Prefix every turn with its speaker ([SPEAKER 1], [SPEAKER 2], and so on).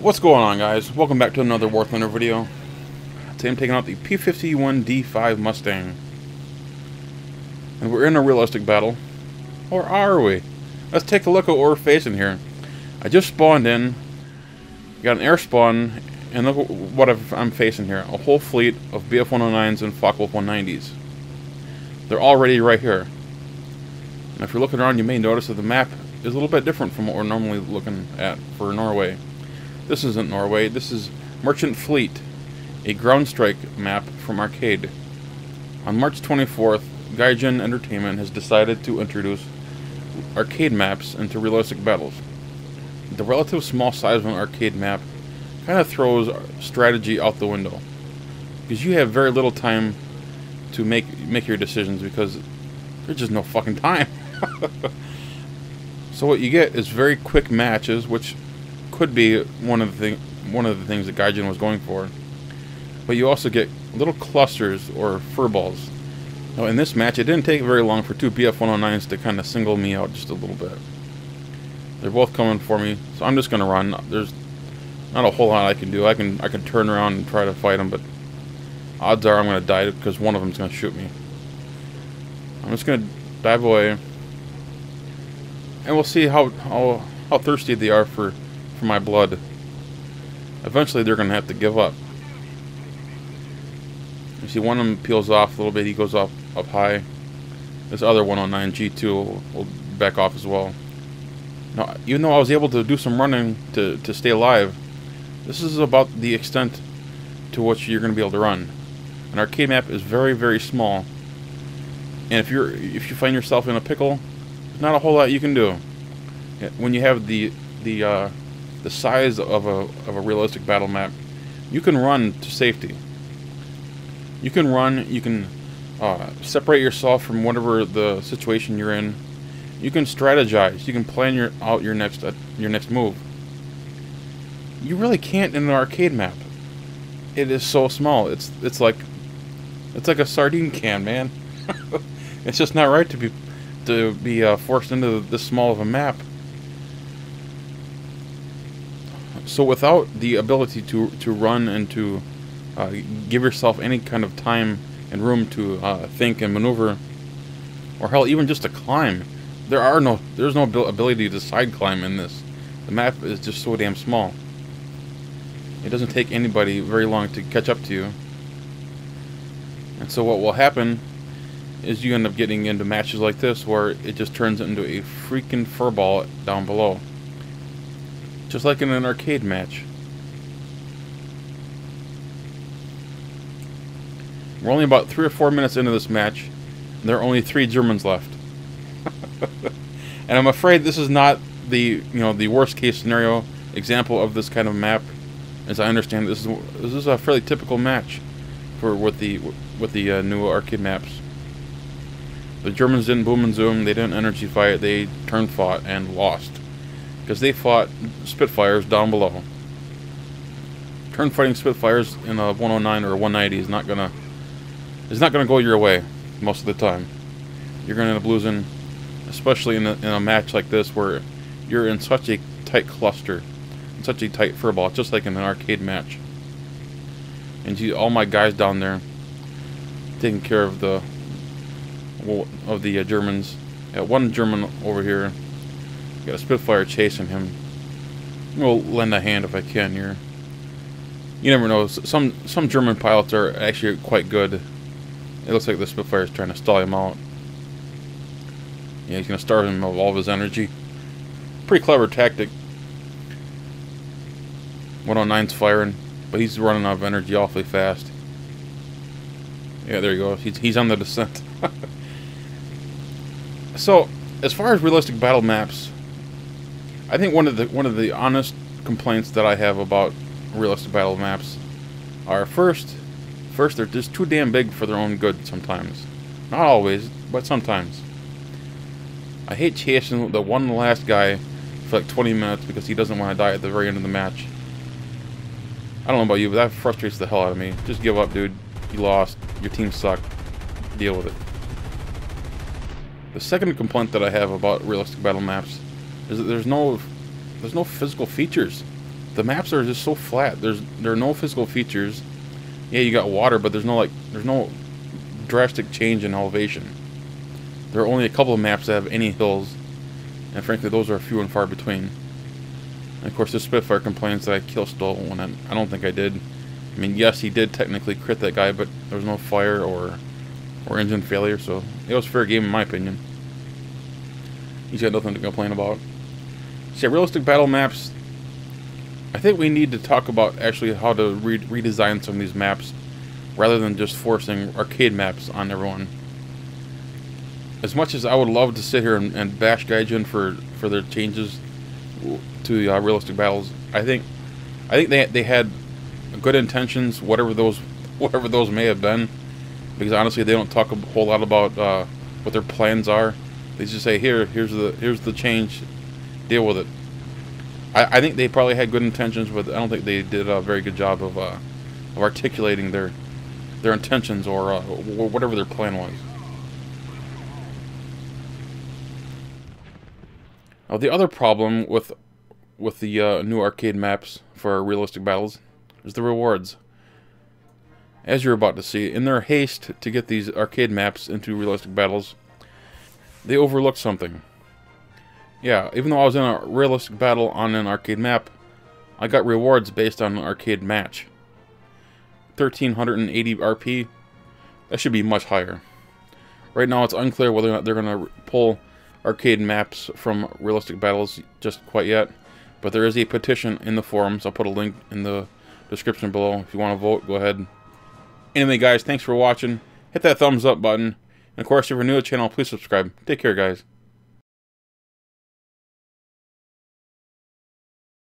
[SPEAKER 1] What's going on, guys? Welcome back to another War Thunder video. Today I'm taking out the P-51D5 Mustang. And we're in a realistic battle. Or are we? Let's take a look at what we're facing here. I just spawned in, got an air spawn, and look what I'm facing here. A whole fleet of BF-109s and Fractal 190s. They're already right here. And if you're looking around, you may notice that the map is a little bit different from what we're normally looking at for Norway. This isn't Norway, this is Merchant Fleet, a ground strike map from Arcade. On March 24th, Gaijin Entertainment has decided to introduce arcade maps into realistic battles. The relative small size of an arcade map kind of throws strategy out the window, because you have very little time to make your decisions, because there's just no fucking time. So what you get is very quick matches, which could be one of the things that Gaijin was going for. But you also get little clusters or furballs. Now in this match, it didn't take very long for two BF-109s to kind of single me out just a little bit. They're both coming for me, so I'm just gonna run. There's not a whole lot I can do. I can turn around and try to fight them, but odds are I'm gonna die because one of them's gonna shoot me. I'm just gonna dive away, and we'll see how thirsty they are for my blood. Eventually they're gonna have to give up. You see one of them peels off a little bit, he goes up high. This other 109 G2 will back off as well. Now, even though I was able to do some running to stay alive, this is about the extent to which you're gonna be able to run. An arcade map is very, very small, and if you find yourself in a pickle, there's not a whole lot you can do. When you have the size of a realistic battle map, you can run to safety. You can run, you can separate yourself from whatever the situation you're in. You can strategize, you can plan out your next move. You really can't in an arcade map. It is so small. It's like a sardine can, man. It's just not right to be forced into this small of a map. So without the ability to run and to give yourself any kind of time and room to think and maneuver, or hell, even just to climb, there's no ability to side climb in this. The map is just so damn small. It doesn't take anybody very long to catch up to you. And so what will happen is you end up getting into matches like this where it just turns into a freaking furball down below. Just like in an arcade match. We're only about 3 or 4 minutes into this match, and there are only 3 Germans left. And I'm afraid this is not the worst case scenario example of this kind of map. As I understand, this is a fairly typical match with the new arcade maps. The Germans didn't boom and zoom, they didn't energy fight, they turn fought and lost. Because they fought Spitfires down below. Turn fighting Spitfires in a 109 or a 190 is not gonna go your way most of the time. You're gonna end up losing, especially in a match like this where you're in such a tight cluster, in such a tight furball, just like in an arcade match. And you, all my guys down there, taking care of the Germans. Got one German over here. Got a Spitfire chasing him. I'll lend a hand if I can here. You never know. Some German pilots are actually quite good. It looks like the Spitfire is trying to stall him out. Yeah, he's going to starve him of all of his energy. Pretty clever tactic. 109's firing, but he's running out of energy awfully fast. Yeah, there you go. He's on the descent. So, as far as realistic battle maps, I think one of the honest complaints that I have about realistic battle maps are first they're just too damn big for their own good sometimes. Not always, but sometimes. I hate chasing the one last guy for like 20 minutes because he doesn't want to die at the very end of the match. I don't know about you, but that frustrates the hell out of me. Just give up, dude. You lost. Your team sucked. Deal with it. The second complaint that I have about realistic battle maps is that there's no physical features. the maps are just so flat. There are no physical features. Yeah, you got water, but there's no drastic change in elevation. There are only a couple of maps that have any hills, and frankly, those are few and far between. And of course, this Spitfire complains that I kill stole when I don't think I did. I mean, yes, he did technically crit that guy, but there was no fire or engine failure, so it was fair game in my opinion. He's got nothing to complain about. So yeah, realistic battle maps. I think we need to talk about actually how to redesign some of these maps, rather than just forcing arcade maps on everyone. As much as I would love to sit here and bash Gaijin for their changes to the realistic battles, I think they had good intentions, whatever those may have been. Because honestly, they don't talk a whole lot about what their plans are. They just say, here's the change, deal with it. I think they probably had good intentions, but I don't think they did a very good job of articulating their intentions or whatever their plan was. Now, the other problem with the new arcade maps for realistic battles is the rewards. As you're about to see, in their haste to get these arcade maps into realistic battles, they overlooked something. Yeah, even though I was in a realistic battle on an arcade map, I got rewards based on an arcade match. 1380 RP, that should be much higher. Right now it's unclear whether or not they're going to pull arcade maps from realistic battles just quite yet, but there is a petition in the forums. I'll put a link in the description below. If you want to vote, go ahead. Anyway, guys, thanks for watching. Hit that thumbs up button. And of course, if you're new to the channel, please subscribe. Take care, guys.